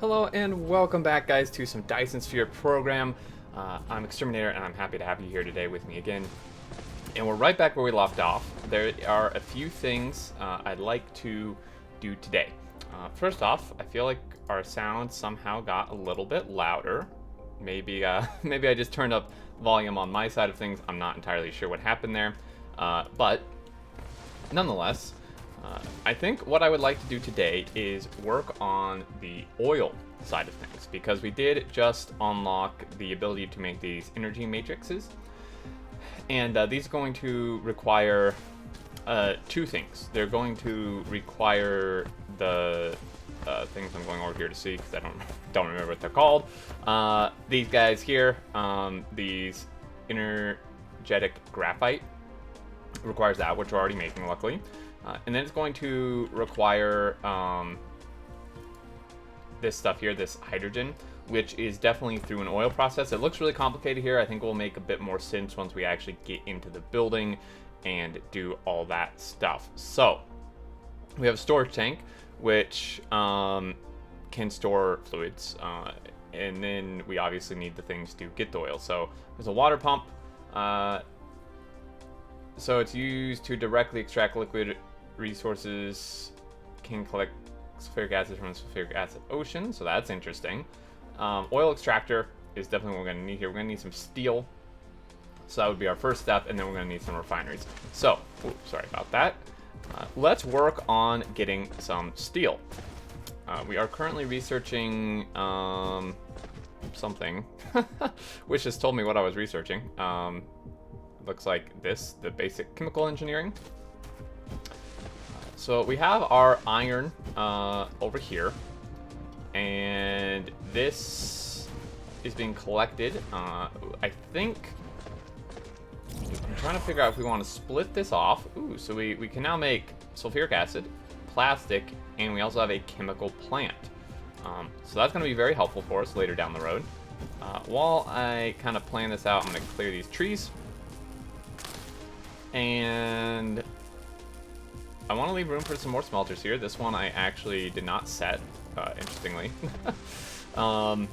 Hello and welcome back, guys, to some Dyson Sphere Program. I'm Exterminator, and I'm happy to have you here today with me again. And we're right back where we left off. There are a few things I'd like to do today. First off, I feel like our sound somehow got a little bit louder. Maybe, maybe I just turned up volume on my side of things. I'm not entirely sure what happened there, but nonetheless. I think what I would like to do today is work on the oil side of things, because we did just unlock the ability to make these energy matrices, and these are going to require two things. They're going to require the things I'm going over here to see, because I don't remember what they're called. These guys here, these energetic graphite, requires that, which we're already making, luckily. And then it's going to require this stuff here, this hydrogen, which is definitely through an oil process. It looks really complicated here. I think it will make a bit more sense once we actually get into the building and do all that stuff. So we have a storage tank, which can store fluids. And then we obviously need the things to get the oil. So there's a water pump. So it's used to directly extract liquid resources, can collect sulfuric acid from the sulfuric acid ocean, so that's interesting. Oil extractor is definitely what we're going to need here. We're going to need some steel, so that would be our first step, and then we're going to need some refineries. So, sorry about that. Let's work on getting some steel. We are currently researching something, which has told me what I was researching. Looks like this, the basic chemical engineering. So we have our iron over here, and this is being collected. I think I'm trying to figure out if we want to split this off. Ooh, so we can now make sulfuric acid, plastic, and we also have a chemical plant. So that's going to be very helpful for us later down the road. While I kind of plan this out, I'm going to clear these trees. And I want to leave room for some more smelters here. This one I actually did not set, interestingly. Oh,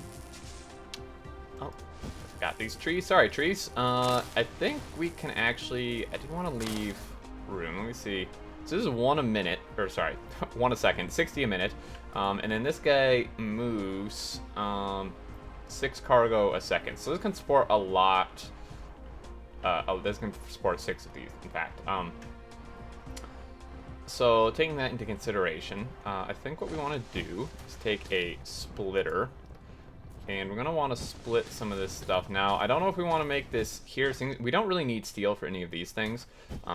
got these trees. Sorry, trees. I think we can actually... I do want to leave room. Let me see. So this is 1 a minute, or sorry, 1 a second, 60 a minute. And then this guy moves 6 cargo a second. So this can support a lot. This can support 6 of these, in fact. So taking that into consideration, I think what we want to do is take a splitter, and we're going to want to split some of this stuff. Now, I don't know if we want to make this here. We don't really need steel for any of these things.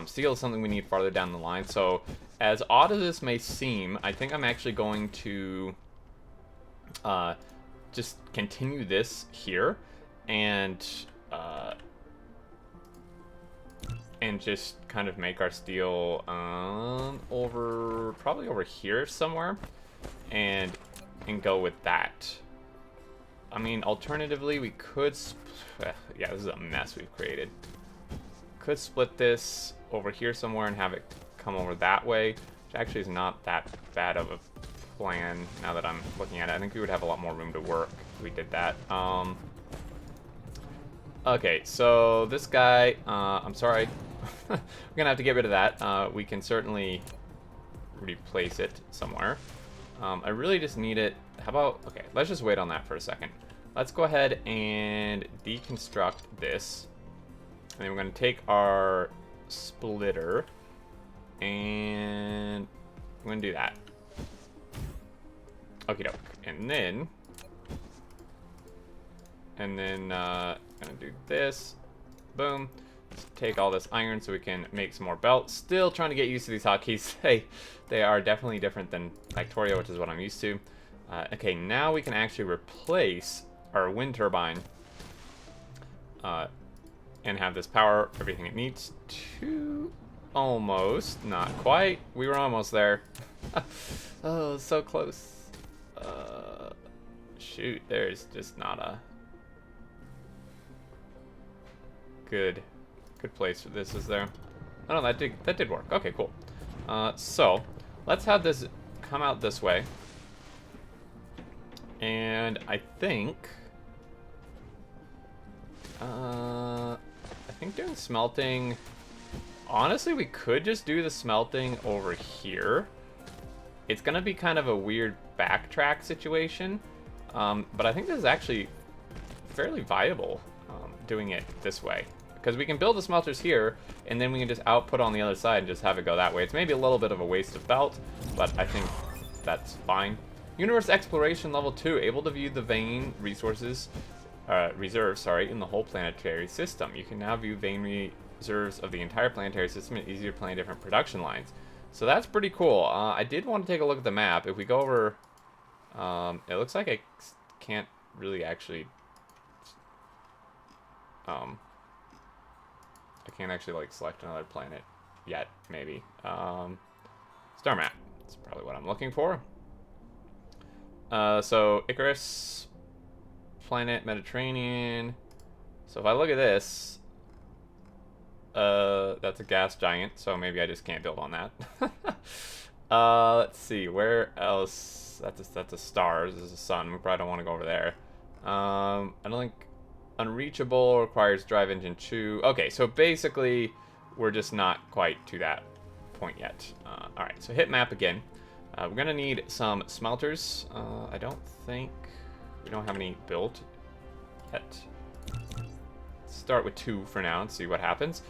Steel is something we need farther down the line. So as odd as this may seem, I think I'm actually going to just continue this here, and just kind of make our steel probably over here somewhere, and go with that. I mean, alternatively, we could yeah, this is a mess we've created. Could split this over here somewhere and have it come over that way, which actually is not that bad of a plan now that I'm looking at it. I think we would have a lot more room to work if we did that. Okay, so this guy, I'm sorry. We're gonna have to get rid of that. We can certainly replace it somewhere. I really just need it. How about, okay, let's just wait on that for a second. Let's go ahead and deconstruct this. And then we're gonna take our splitter, and we're gonna do that. Okie doke. And then gonna do this. Boom. Let's take all this iron so we can make some more belts. Still trying to get used to these hotkeys. They are definitely different than Factorio, which is what I'm used to. Okay, now we can actually replace our wind turbine and have this power everything it needs to. Almost, not quite. We were almost there. Oh, so close. Shoot, there's just not a good place for this, is there? Oh no, that did work. Okay, cool. So let's have this come out this way. And I think doing smelting, honestly, we could just do the smelting over here. It's gonna be kind of a weird backtrack situation, but I think this is actually fairly viable, doing it this way. Because we can build the smelters here, and then we can just output on the other side and just have it go that way. It's maybe a little bit of a waste of belt, but I think that's fine. Universe Exploration Level 2, able to view the vein resources, reserves, sorry, in the whole planetary system. You can now view vein reserves of the entire planetary system and easier plan different production lines. So that's pretty cool. I did want to take a look at the map. If we go over, it looks like I can't really actually, I can't actually like select another planet yet, maybe. Star map, that's probably what I'm looking for. So Icarus, planet, Mediterranean. So if I look at this, that's a gas giant, so maybe I just can't build on that. Let's see, where else? That's a star. This is a sun. We probably don't want to go over there. I don't think unreachable requires drive engine 2. Okay, so basically we're just not quite to that point yet. All right, so hit map again. We're gonna need some smelters. I don't think we don't have any built yet. Let's start with 2 for now and see what happens.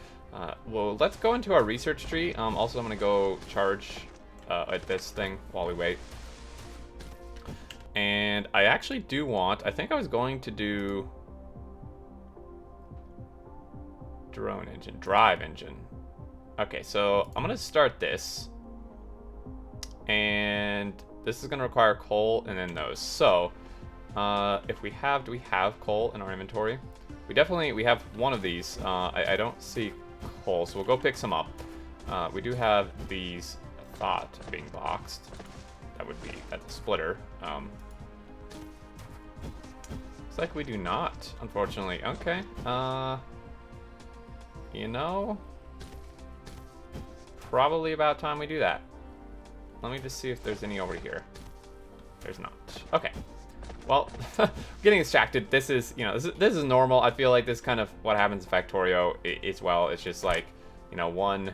Well, let's go into our research tree. Also, I'm gonna go charge at this thing while we wait. And I actually do want, I think I was going to do drone engine, drive engine. Okay, so I'm gonna start this. And this is gonna require coal and then those. So, if we have, do we have coal in our inventory? We have one of these. I don't see coal, so we'll go pick some up. We do have these, I thought, being boxed. That would be at the splitter. Looks like we do not, unfortunately. Okay. You know, probably about time we do that. Let me just see if there's any over here. There's not. Okay. Well, getting distracted. This is, you know, this is normal. I feel like this is kind of what happens in Factorio as well. It's just like, you know, one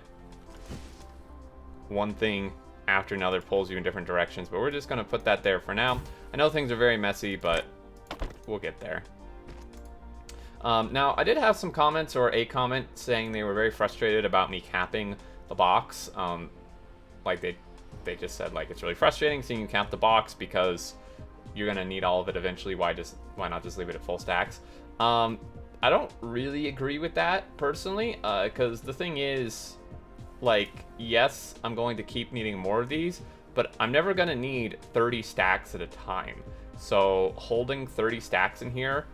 thing after another pulls you in different directions. But we're just gonna put that there for now. I know things are very messy, but we'll get there. Now, I did have some comments, or a comment, saying they were very frustrated about me capping the box. Like they just said, like, it's really frustrating seeing you cap the box because you're gonna need all of it eventually. Why not just leave it at full stacks? I don't really agree with that personally, because the thing is, like, yes, I'm going to keep needing more of these, but I'm never gonna need 30 stacks at a time. So holding 30 stacks in here,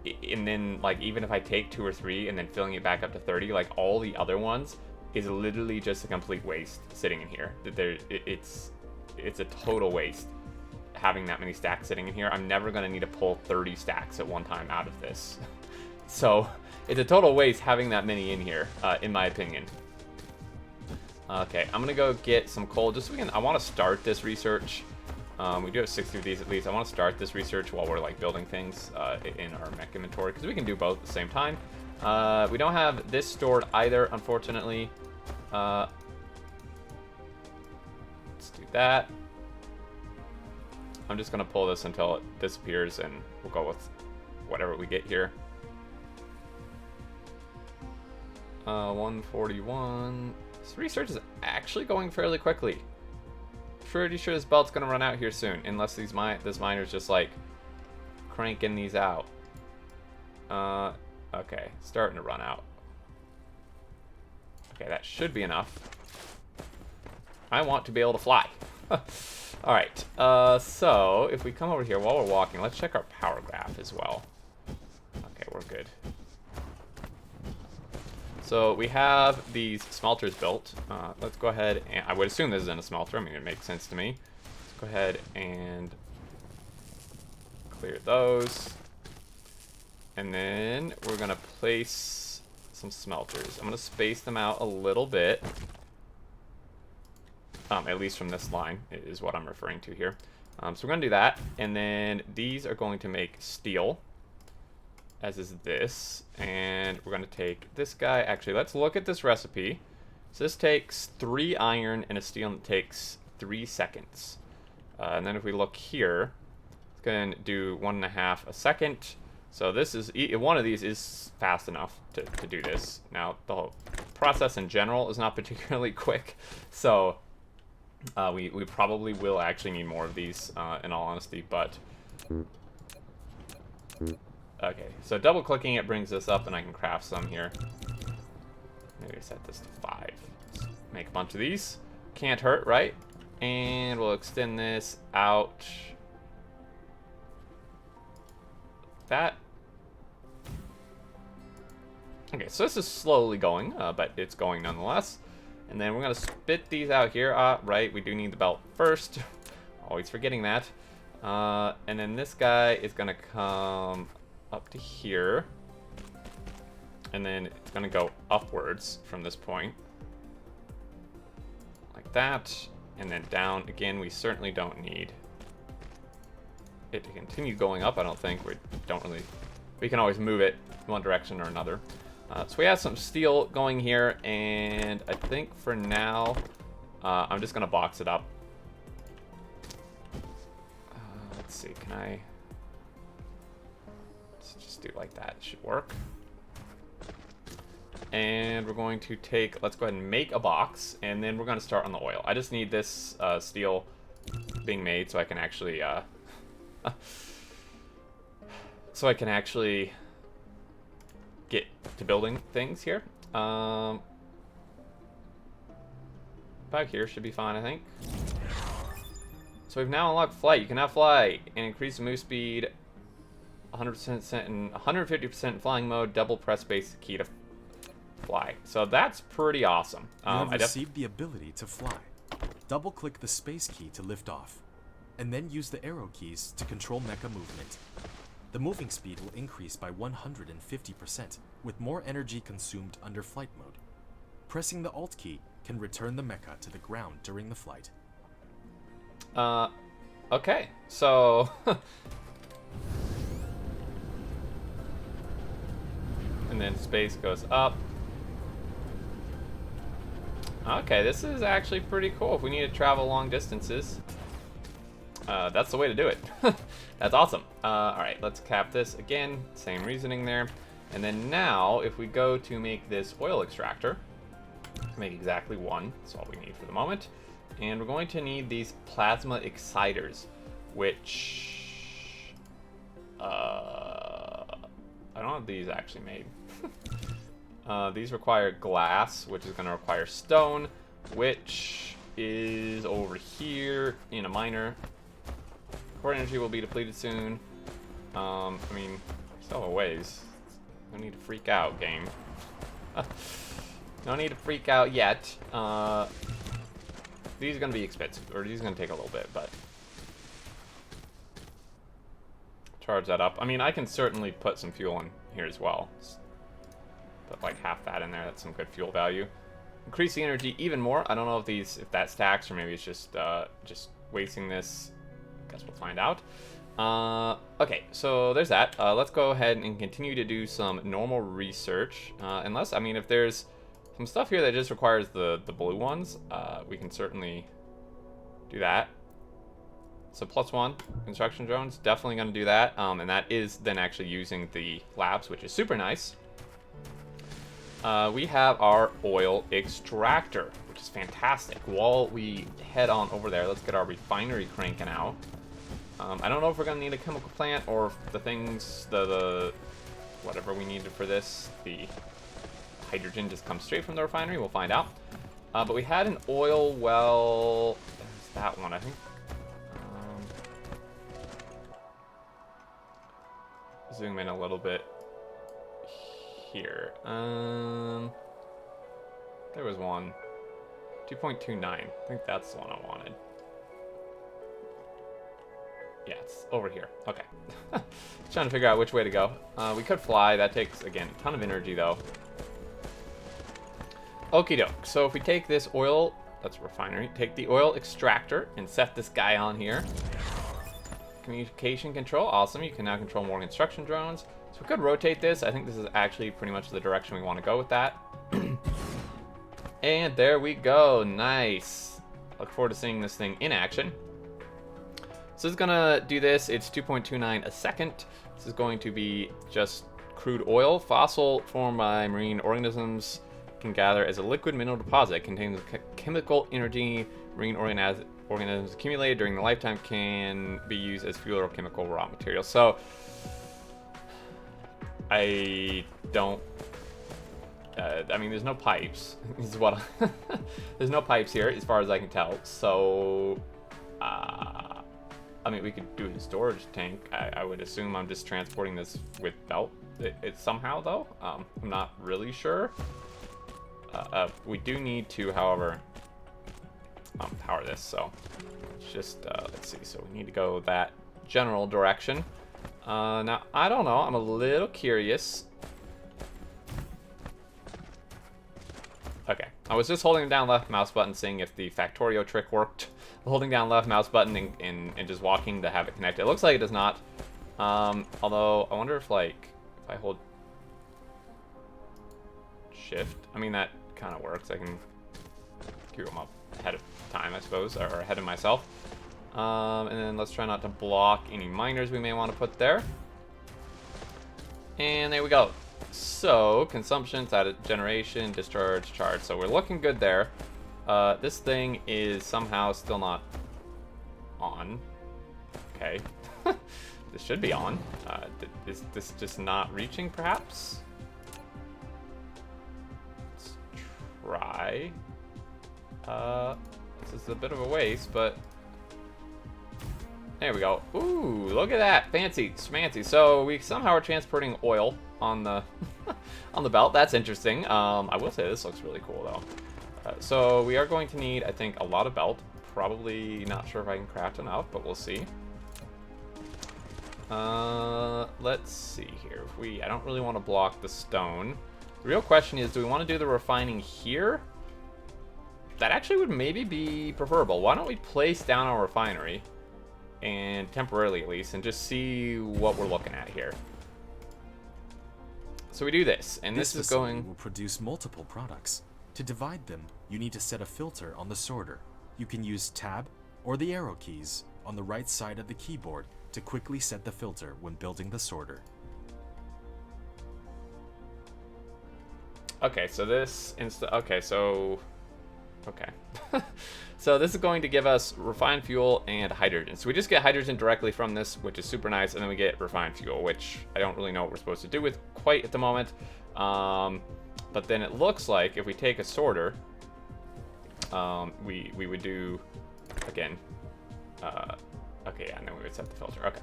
and then, like, even if I take 2 or 3 and then filling it back up to 30, like, all the other ones is literally just a complete waste sitting in here. It's a total waste having that many stacks sitting in here. I'm never going to need to pull 30 stacks at one time out of this. So it's a total waste having that many in here, in my opinion. Okay, I'm going to go get some coal just so we can, I want to start this research. We do have 60 of these at least. I want to start this research while we're, like, building things in our mech inventory, because we can do both at the same time. We don't have this stored either, unfortunately. Let's do that. I'm just going to pull this until it disappears, and we'll go with whatever we get here. 141. This research is actually going fairly quickly. Pretty sure this belt's going to run out here soon, unless this miner's just, like, cranking these out. Okay, starting to run out. Okay, that should be enough. I want to be able to fly. Alright, so if we come over here while we're walking, let's check our power graph as well. Okay, we're good. So we have these smelters built. Let's go ahead and, I would assume this is in a smelter. I mean, it makes sense to me. Let's go ahead and clear those. And then we're gonna place some smelters. I'm gonna space them out a little bit. At least from this line is what I'm referring to here. So we're going to do that. And then these are going to make steel, as is this. And we're going to take this guy. Actually, let's look at this recipe. So this takes 3 iron and a steel, and it takes 3 seconds. And then if we look here, it's going to do 1.5 a second. So this is, one of these is fast enough to do this. Now, the whole process in general is not particularly quick. So we probably will actually need more of these, in all honesty, but... Okay, so double clicking it brings this up, and I can craft some here. Maybe set this to 5. Let's make a bunch of these. Can't hurt, right? And we'll extend this out. That. Okay, so this is slowly going, but it's going nonetheless. And then we're going to spit these out here. Right, we do need the belt first. Always forgetting that. And then this guy is going to come up to here. And then it's going to go upwards from this point. Like that. And then down. Again, we certainly don't need it to continue going up, I don't think. We can always move it one direction or another. So we have some steel going here, and I think for now, I'm just going to box it up. Let's see, can I... Let's just do it like that. It should work. And we're going to take... Let's go ahead and make a box, and then we're going to start on the oil. I just need this steel being made so I can actually... so I can actually get to building things here. About here should be fine, I think. So we've now unlocked flight. You can now fly and increase the move speed 100% and 150% flying mode. Double press space key to fly. So that's pretty awesome. You have received the ability to fly. Double click the space key to lift off, and then use the arrow keys to control mecha movement. The moving speed will increase by 150%, with more energy consumed under flight mode. Pressing the Alt key can return the mecha to the ground during the flight. Okay, so... and then space goes up. Okay, this is actually pretty cool if we need to travel long distances. That's the way to do it. That's awesome. Alright, let's cap this again. Same reasoning there. And then now, if we go to make this oil extractor, make exactly one. That's all we need for the moment. And we're going to need these plasma exciters, which... I don't have these actually made. These require glass, which is going to require stone, which is over here in a miner. Core energy will be depleted soon. I mean, still a ways. No need to freak out, game. No need to freak out yet. These are going to be expensive, or these are going to take a little bit, but... Charge that up. I mean, I can certainly put some fuel in here as well. Put like half that in there. That's some good fuel value. Increase the energy even more. I don't know if that stacks, or maybe it's just wasting this. Guess we'll find out. Okay, so there's that. Let's go ahead and continue to do some normal research. Unless, I mean, if there's some stuff here that just requires the blue ones, we can certainly do that. So +1 construction drones, definitely going to do that. And that is then actually using the labs, which is super nice. We have our oil extractor, which is fantastic. While we head on over there, let's get our refinery cranking out. I don't know if we're going to need a chemical plant or if the things, the whatever we needed for this, the hydrogen just comes straight from the refinery. We'll find out. But we had an oil well. There's that one, I think. Zoom in a little bit here. There was one. 2.29. I think that's the one I wanted. Yeah, it's over here. Okay. Trying to figure out which way to go. We could fly. That takes, again, a ton of energy, though. Okie doke. So if we take this oil, that's a refinery, take the oil extractor and set this guy on here. communication control. Awesome. You can now control more construction drones. So we could rotate this. I think this is actually pretty much the direction we want to go with that. And there we go. Nice. Look forward to seeing this thing in action. So it's gonna do this. It's 2.29 a second. This is going to be just crude oil. Fossil formed by marine organisms can gather as a liquid mineral deposit. It contains chemical energy. Marine organisms accumulated during the lifetime can be used as fuel or chemical raw material. So I don't. I mean, there's no pipes. This is what. There's no pipes here, as far as I can tell. So. I mean, we could do a storage tank. I would assume I'm just transporting this with belt. It somehow, though. I'm not really sure. We do need to, however, power this. So it's just, let's see. So we need to go that general direction. Now, I don't know. I'm a little curious. Okay. I was just holding down left mouse button, seeing if the Factorio trick worked. Holding down left mouse button and just walking to have it connect. It looks like it does not. Although, I wonder if, like, if I hold shift, I mean, that kind of works. I can queue them up ahead of time, I suppose, or ahead of myself. And then let's try not to block any miners we may want to put there. And there we go. So, consumption, generation, discharge, charge. So we're looking good there. This thing is somehow still not on. Okay. This should be on. Is this just not reaching, perhaps? Let's try. This is a bit of a waste, but there we go. Ooh, look at that. Fancy, schmancy. So we somehow are transporting oil on the on the belt. That's interesting. I will say this looks really cool, though. So we are going to need, I think, a lot of belt. Probably not sure if I can craft enough, but we'll see. Let's see here. I don't really want to block the stone. The real question is, do we want to do the refining here? That actually would maybe be preferable. Why don't we place down our refinery, and temporarily at least, and just see what we're looking at here. So we do this, and this is going... will produce multiple products. To divide them, you need to set a filter on the sorter. You can use Tab or the arrow keys on the right side of the keyboard to quickly set the filter when building the sorter. Okay, so this okay. So so this is going to give us refined fuel and hydrogen. So we just get hydrogen directly from this, which is super nice, and then we get refined fuel, which I don't really know what we're supposed to do with quite at the moment. But then it looks like if we take a sorter, we would do, again, okay, yeah, and then we would set the filter. Okay.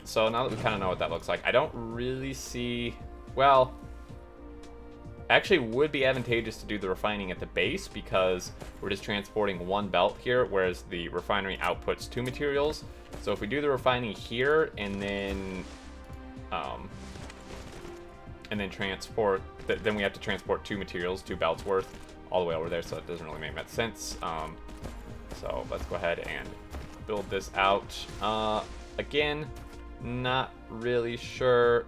So now that we kind of know what that looks like, I don't really see, well, actually would be advantageous to do the refining at the base because we're just transporting one belt here, whereas the refinery outputs two materials. So if we do the refining here and then transport, then we have to transport two materials, two belts worth, all the way over there, so it doesn't really make much sense. So let's go ahead and build this out. Again, not really sure.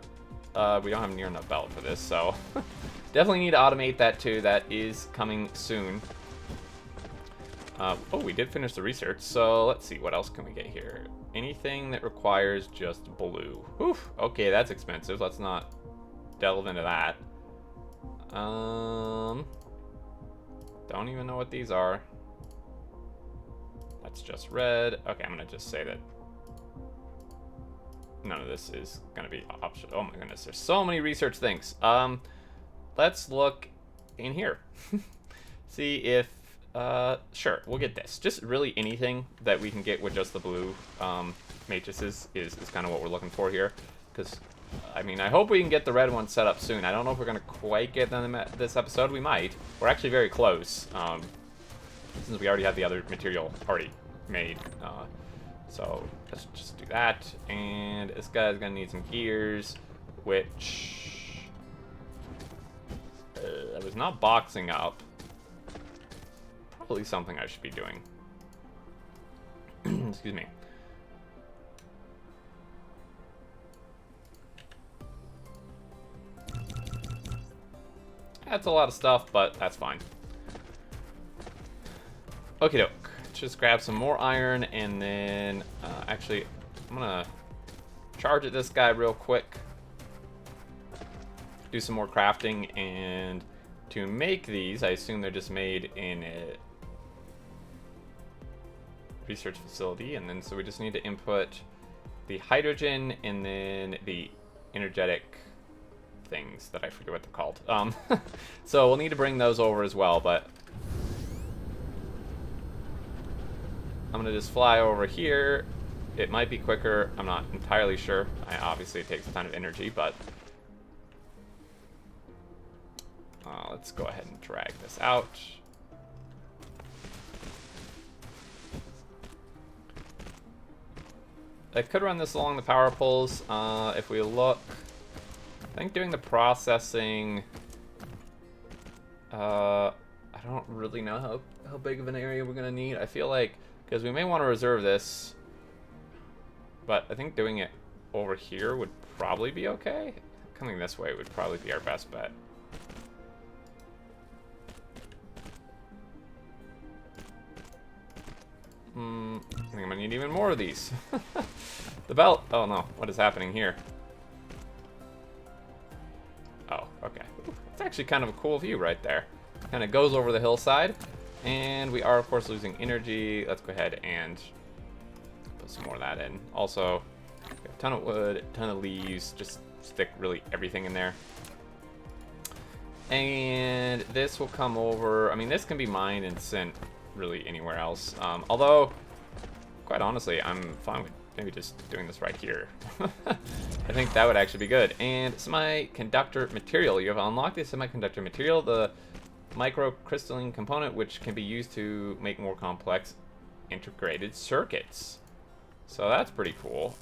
We don't have near enough belt for this, so definitely need to automate that too. That is coming soon. Oh, we did finish the research, so let's see, what else can we get here? Anything that requires just blue. Oof, okay, that's expensive. Let's not delve into that. Don't even know what these are. That's just red. Okay, I'm gonna just say that none of this is gonna be optional. Oh my goodness, there's so many research things. Let's look in here. See if, sure, we'll get this. Just really anything that we can get with just the blue matrices is kind of what we're looking for here. Because, I mean, I hope we can get the red one set up soon. I don't know if we're going to quite get them this episode. We might. We're actually very close, since we already have the other material already made. So let's just do that. And this guy's going to need some gears, which I was not boxing up. Probably something I should be doing. Excuse me. That's a lot of stuff, but that's fine. Okie doke. Just grab some more iron, and then actually, I'm gonna charge at this guy real quick. Do some more crafting, and to make these, I assume they're just made in a research facility, and then so we just need to input the hydrogen and then the energetic things that I forget what they're called. So we'll need to bring those over as well, but I'm gonna just fly over here. It might be quicker, I'm not entirely sure. Obviously it takes a ton of energy, but let's go ahead and drag this out. I could run this along the power poles. If we look, I think doing the processing, I don't really know how big of an area we're gonna need. I feel like, because we may want to reserve this, but I think doing it over here would probably be okay. Coming this way would probably be our best bet. I think I'm gonna need even more of these. The belt. Oh no, what is happening here? Oh, okay. It's actually kind of a cool view right there. Kind of goes over the hillside, and we are of course losing energy. Let's go ahead and put some more of that in. Also, we have a ton of wood, a ton of leaves. Just stick really everything in there. And this will come over. I mean, this can be mined and sent really anywhere else. Although, quite honestly, I'm fine with maybe just doing this right here. I think that would actually be good. And semiconductor material. You have unlocked the semiconductor material, the microcrystalline component, which can be used to make more complex integrated circuits. So that's pretty cool.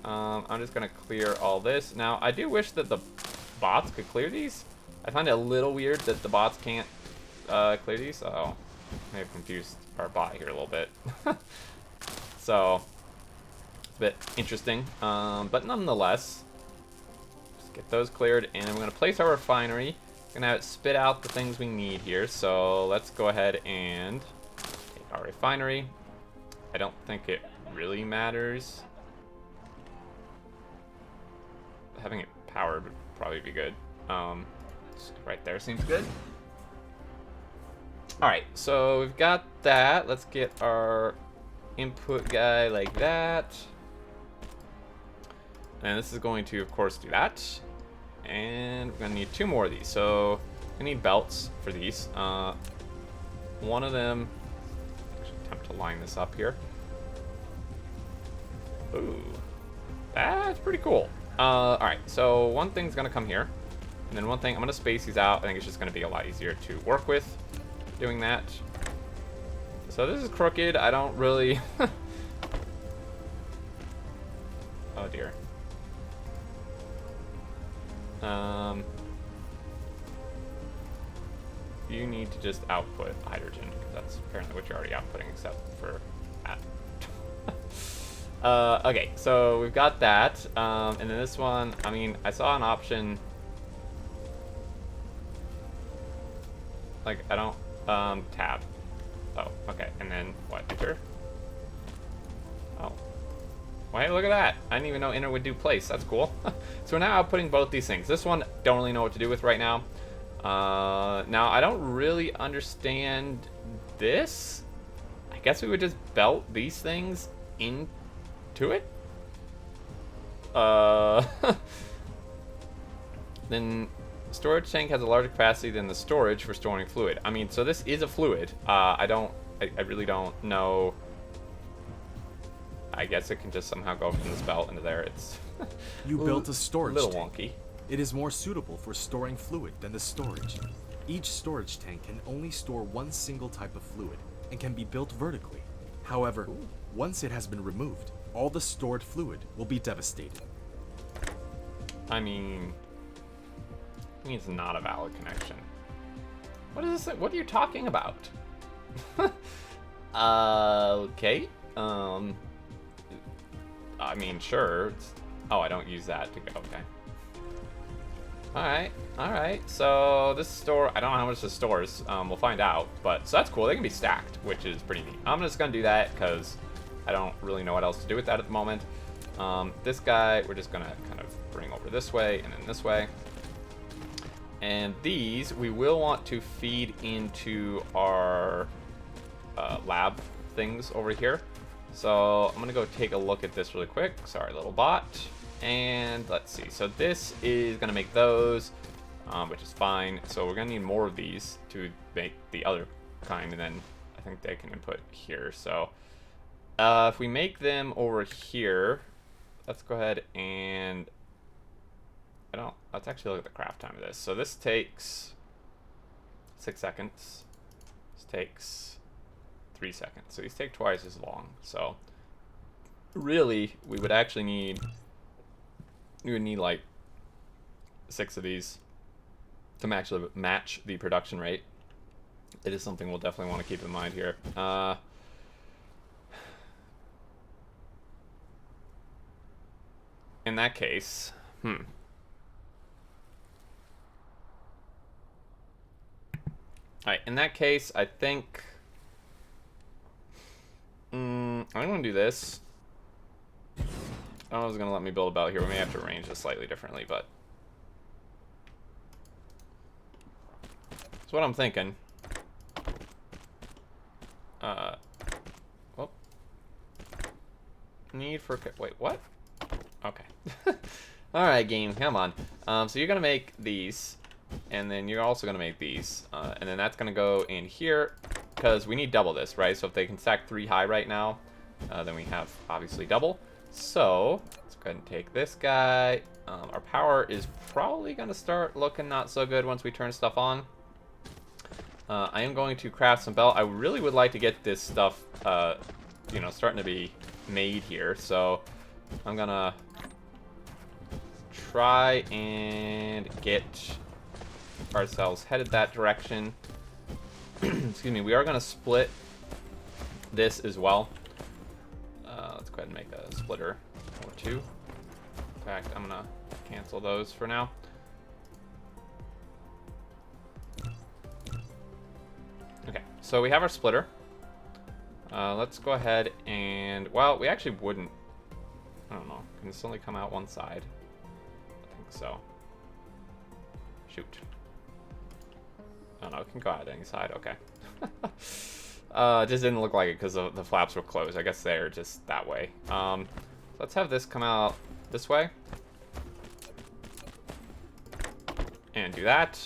I'm just gonna clear all this. Now, I do wish that the bots could clear these. I find it a little weird that the bots can't clear these. Oh, may have confused our bot here a little bit. So, a bit interesting. But nonetheless, just get those cleared, and we're gonna place our refinery. We're gonna have it spit out the things we need here. So let's go ahead and take our refinery. I don't think it really matters. Having it powered would probably be good. Right there seems good. Alright, so we've got that. Let's get our input guy like that. And this is going to, of course, do that. And we're going to need 2 more of these. So we need belts for these. One of them, actually attempt to line this up here. Ooh, that's pretty cool. Alright, so one thing's going to come here. And then one thing, I'm going to space these out. I think it's just going to be a lot easier to work with doing that. So this is crooked. I don't really... Oh dear. You need to just output hydrogen, because that's apparently what you're already outputting, except for that. Okay, so we've got that. And then this one, I mean, I saw an option... Like, I don't... tab. Oh, okay. And then, what, enter? Oh. Well, hey, look at that. I didn't even know enter would do place. That's cool. So we're now outputting both these things. This one, don't really know what to do with right now. Now, I don't really understand this. I guess we would just belt these things into it? Then... Storage tank has a larger capacity than the storage for storing fluid. I mean, so this is a fluid. I really don't know. I guess it can just somehow go from this belt into there. It's You built a storage little tank. wonky. It is more suitable for storing fluid than the storage. Each storage tank can only store one single type of fluid and can be built vertically. However, once it has been removed, all the stored fluid will be devastated. I mean, it's not a valid connection. What is this? What are you talking about? Okay. I mean, sure. Oh, I don't use that to go. Okay. Alright, alright. So this store, I don't know how much this stores. We'll find out. But so that's cool. They can be stacked, which is pretty neat. I'm just gonna do that because I don't really know what else to do with that at the moment. This guy, we're just gonna kind of bring over this way and then this way. And these we will want to feed into our lab things over here. So I'm gonna go take a look at this really quick. Sorry, little bot. And let's see. So this is gonna make those, which is fine. So we're gonna need more of these to make the other kind, and then I think they can input here. So if we make them over here, let's go ahead and let's actually look at the craft time of this. So this takes 6 seconds. This takes 3 seconds. So these take twice as long. So really, we would need like 6 of these to match the production rate. It is something we'll definitely want to keep in mind here. In that case, Alright, in that case, I think I'm going to do this. I don't know if it's going to let me build a belt here. We may have to arrange this slightly differently, but that's what I'm thinking. Well, need for... Wait, what? Okay. Alright, game, come on. So you're going to make these, and then you're also going to make these. And then that's going to go in here, because we need double this, right? So if they can stack 3 high right now, then we have, obviously, double. So, let's go ahead and take this guy. Our power is probably going to start looking not so good once we turn stuff on. I am going to craft some belt. I really would like to get this stuff, you know, starting to be made here. So, I'm going to try and get ourselves headed that direction. Excuse me. We are going to split this as well. Let's go ahead and make a splitter or 2. In fact, I'm going to cancel those for now. Okay, so we have our splitter. Let's go ahead and... Well, we actually wouldn't... I don't know. Can this only come out one side? I think so. Shoot. Oh no, it can go out any side. Okay. It just didn't look like it because the flaps were closed. I guess they're just that way. So let's have this come out this way. And do that.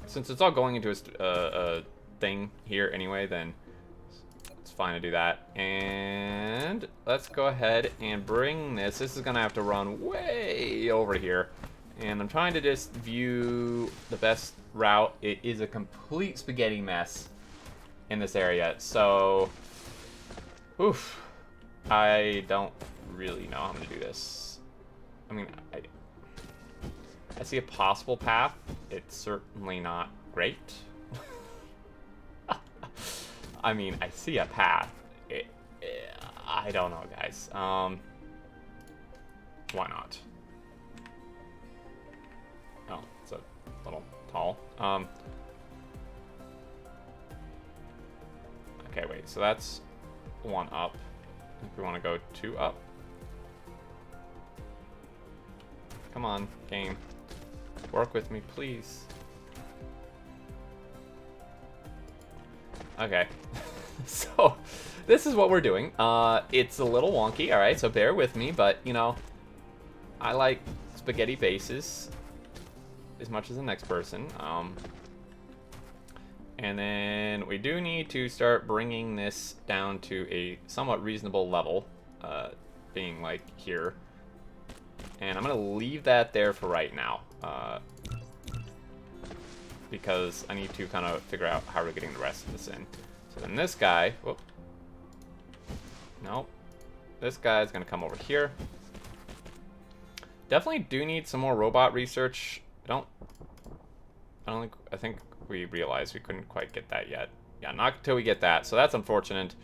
Since it's all going into a thing here anyway, then it's fine to do that. And let's go ahead and bring this. This is going to have to run way over here. And I'm trying to just view the best route. It is a complete spaghetti mess in this area, so oof, I don't really know how I'm gonna do this. I mean, I see a possible path. It's certainly not great. I mean, I see a path. I don't know, guys. Why not? Oh, it's a little tall. Okay, wait, so that's 1 up. I think we want to go 2 up. Come on, game. Work with me, please. Okay. So, this is what we're doing. It's a little wonky, alright, so bear with me, but, you know, I like spaghetti bases as much as the next person. And then we do need to start bringing this down to a somewhat reasonable level, being like here. And I'm going to leave that there for right now, because I need to kind of figure out how we're getting the rest of this in. So then this guy, whoop, nope, this guy's going to come over here. Definitely do need some more robot research. I think we realized we couldn't quite get that yet. Yeah, not until we get that. So that's unfortunate.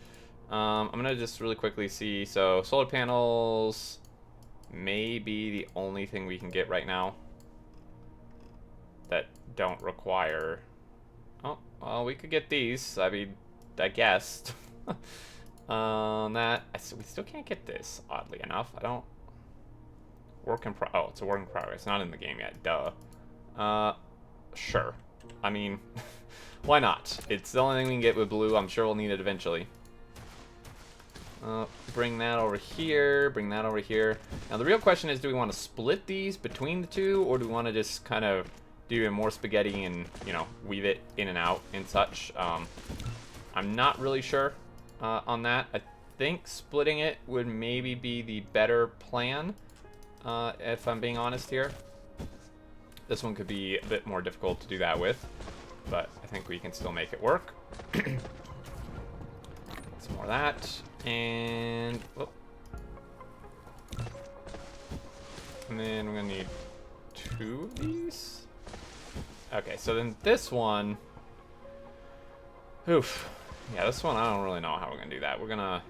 I'm going to just really quickly see. So solar panels may be the only thing we can get right now. don't require... Oh, well, we could get these. I mean, I guess. We still can't get this, oddly enough. I don't... Oh, it's a work in progress. It's not in the game yet. Duh. Sure. I mean, why not? It's the only thing we can get with blue. I'm sure we'll need it eventually. Bring that over here. Bring that over here. Now, the real question is, do we want to split these between the two, or do we want to just kind of do even more spaghetti and, you know, weave it in and out and such? I'm not really sure on that. I think splitting it would maybe be the better plan, if I'm being honest here. This one could be a bit more difficult to do that with, but I think we can still make it work. Some more of that, and whoop. And then we're gonna need 2 of these. Okay, so then this one, oof. Yeah, this one I don't really know how we're gonna do that. We're gonna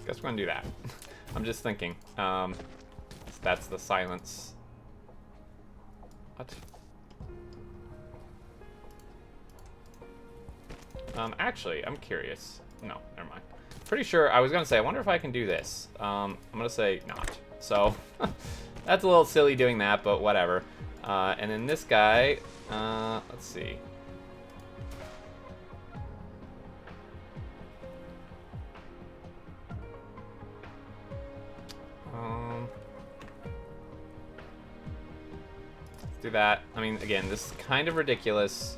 guess we're gonna do that. I'm just thinking. That's the silence. What? Actually, I'm curious. No, never mind. Pretty sure, I was gonna say, I wonder if I can do this. I'm gonna say not. So, that's a little silly doing that, but whatever. And then this guy, let's see. Let's do that. I mean, again, this is kind of ridiculous.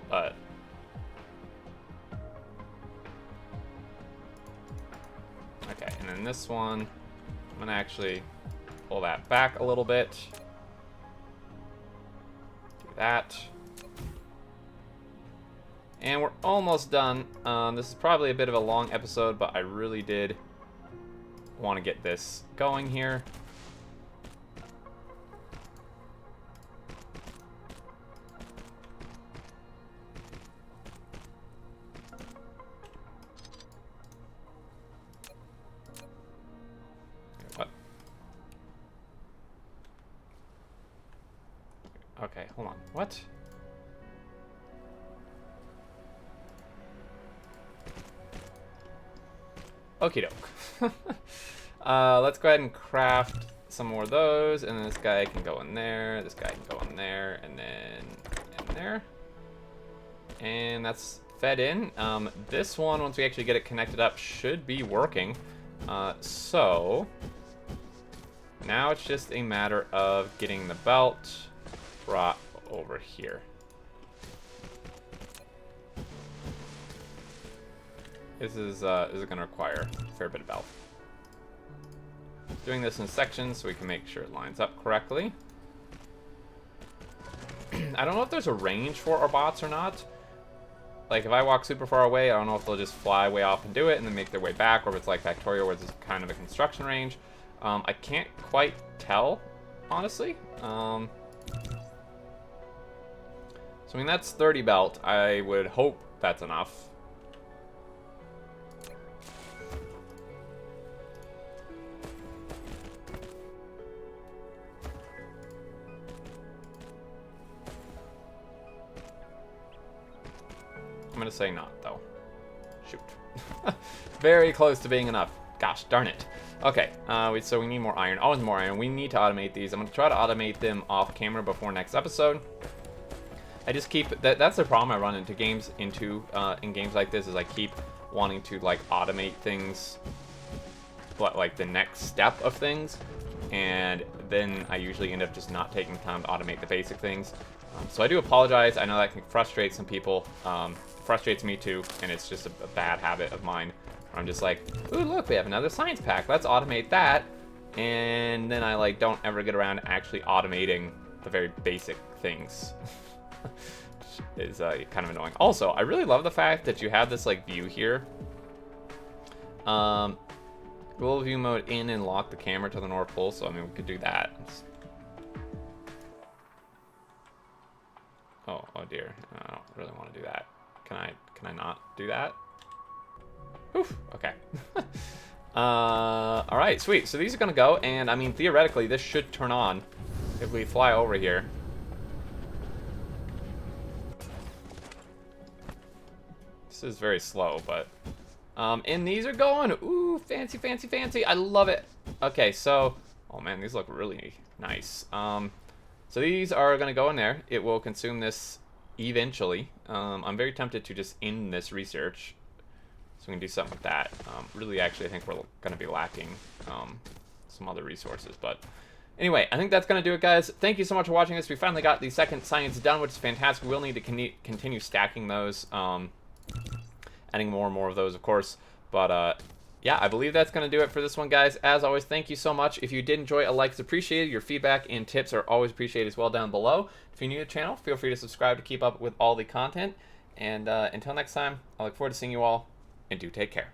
But okay, and then this one, I'm gonna actually pull that back a little bit. Do that. And we're almost done. This is probably a bit of a long episode, but I really did want to get this going here. Okay, hold on. What? Okie doke. Let's go ahead and craft some more of those, and then this guy can go in there, this guy can go in there, and then in there. And that's fed in. This one, once we actually get it connected up, should be working. So now it's just a matter of getting the belt brought over here. This is going to require a fair bit of belt. Doing this in sections so we can make sure it lines up correctly. I don't know if there's a range for our bots or not. Like, if I walk super far away, I don't know if they'll just fly way off and do it and then make their way back, or if it's like Factorio where there's kind of a construction range. I can't quite tell, honestly. So, I mean, that's 30 belt. I would hope that's enough. I'm gonna say not, though. Shoot. Very close to being enough. Gosh, darn it. Okay, so we need more iron. Always more iron. We need to automate these. I'm gonna try to automate them off camera before next episode. I just keep that's the problem I run into in games like this, is I keep wanting to like automate things, but like the next step of things, and then I usually end up just not taking the time to automate the basic things. So I do apologize. I know that can frustrate some people. Frustrates me too, and it's just a bad habit of mine. I'm just like, ooh, look, we have another science pack. Let's automate that, and then I like don't ever get around to actually automating the very basic things. Is kind of annoying. Also, I really love the fact that you have this like view here. dual view mode in and lock the camera to the North Pole, so I mean we could do that. Oh dear, I don't really want to do that. Can I not do that? Oof, okay. Alright, sweet. So these are gonna go, and I mean theoretically this should turn on if we fly over here. This is very slow, but and these are going. Ooh, fancy, fancy, fancy. I love it. Okay, so oh man, these look really nice. So these are gonna go in there. It will consume this eventually. I'm very tempted to just end this research, so we can do something with that. Really, actually, I think we're gonna be lacking some other resources, but anyway, I think that's gonna do it, guys. Thank you so much for watching this. We finally got the second science done, which is fantastic. We'll need to continue stacking those, adding more and more of those, of course. But yeah, I believe that's going to do it for this one, guys. As always, thank you so much. If you did enjoy, a like is appreciated. Your feedback and tips are always appreciated as well down below. If you're new to the channel, feel free to subscribe to keep up with all the content. And until next time, I look forward to seeing you all, and do take care.